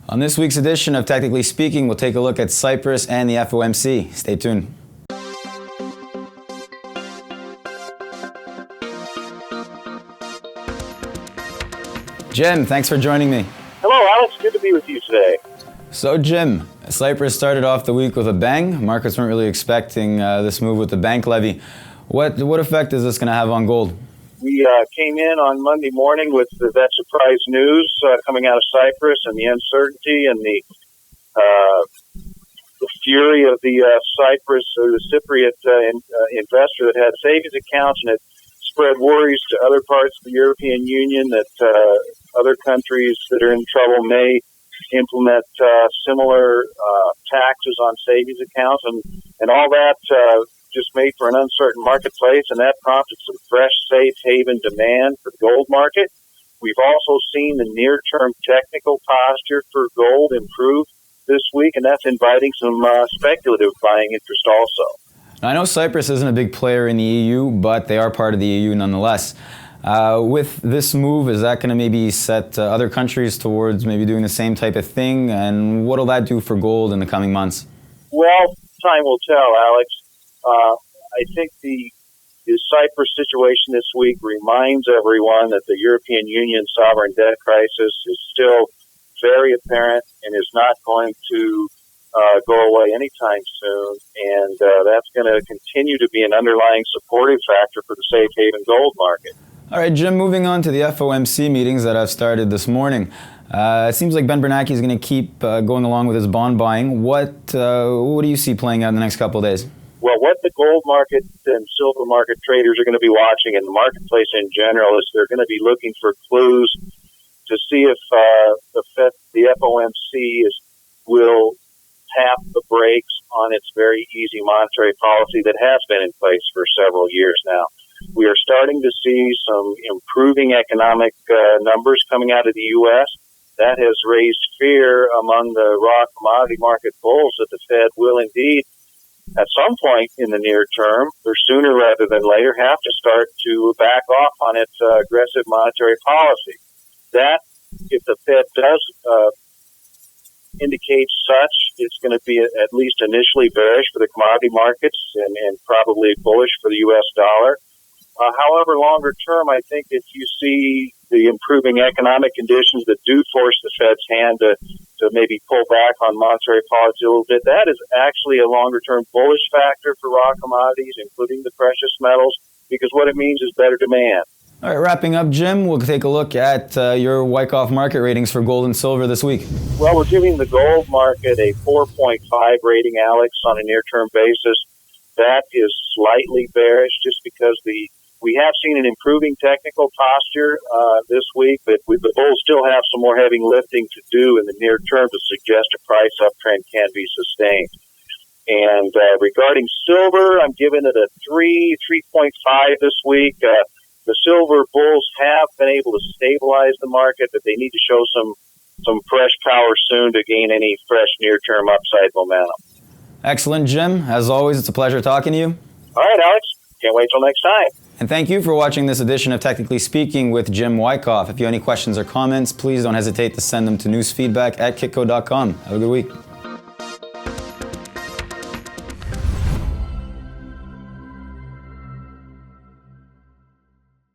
On this week's edition of Technically Speaking, we'll take a look at Cyprus and the FOMC. Stay tuned. Jim, thanks for joining me. Hello, Alex. Good to be with you today. So, Jim, Cyprus started off the week with a bang. Markets weren't really expecting this move with the bank levy. What effect is this going to have on gold? We came in on Monday morning with that surprise news coming out of Cyprus and the uncertainty and the fury of the Cyprus or the Cypriot investor that had savings accounts, and it spread worries to other parts of the European Union that other countries that are in trouble may implement similar taxes on savings accounts, and all that just made for an uncertain marketplace, and that prompted some fresh safe haven demand for the gold market. We've also seen the near-term technical posture for gold improve this week, and that's inviting some speculative buying interest also. I know Cyprus isn't a big player in the EU, but they are part of the EU nonetheless. With this move, is that going to maybe set other countries towards maybe doing the same type of thing? And what will that do for gold in the coming months? Well, time will tell, Alex. I think the Cyprus situation this week reminds everyone that the European Union sovereign debt crisis is still very apparent and is not going to go away anytime soon. And that's going to continue to be an underlying supportive factor for the safe haven gold market. All right, Jim, moving on to the FOMC meetings that have started this morning. It seems like Bernanke is going to keep going along with his bond buying. What do you see playing out in the next couple of days? Well, what the gold market and silver market traders are going to be watching, and the marketplace in general, is they're going to be looking for clues to see if the FOMC will tap the brakes on its very easy monetary policy that has been in place for several years now. We are starting to see some improving economic numbers coming out of the U.S. That has raised fear among the raw commodity market bulls that the Fed will indeed, at some point in the near term, or sooner rather than later, have to start to back off on its aggressive monetary policy. That, if the Fed does indicate such, it's going to be at least initially bearish for the commodity markets and probably bullish for the U.S. dollar. However, longer term, I think if you see the improving economic conditions that do force the Fed's hand to maybe pull back on monetary policy a little bit, that is actually a longer-term bullish factor for raw commodities, including the precious metals, because what it means is better demand. All right, wrapping up, Jim, we'll take a look at your Wyckoff market ratings for gold and silver this week. Well, we're giving the gold market a 4.5 rating, Alex, on a near-term basis. That is slightly bearish just because we have seen an improving technical posture this week, but the bulls still have some more heavy lifting to do in the near term to suggest a price uptrend can be sustained. And regarding silver, I'm giving it a 3.5 this week. The silver bulls have been able to stabilize the market, but they need to show some fresh power soon to gain any fresh near-term upside momentum. Excellent, Jim. As always, it's a pleasure talking to you. All right, Alex. Can't wait till next time. And thank you for watching this edition of Technically Speaking with Jim Wyckoff. If you have any questions or comments, please don't hesitate to send them to newsfeedback@kitco.com. Have a good week.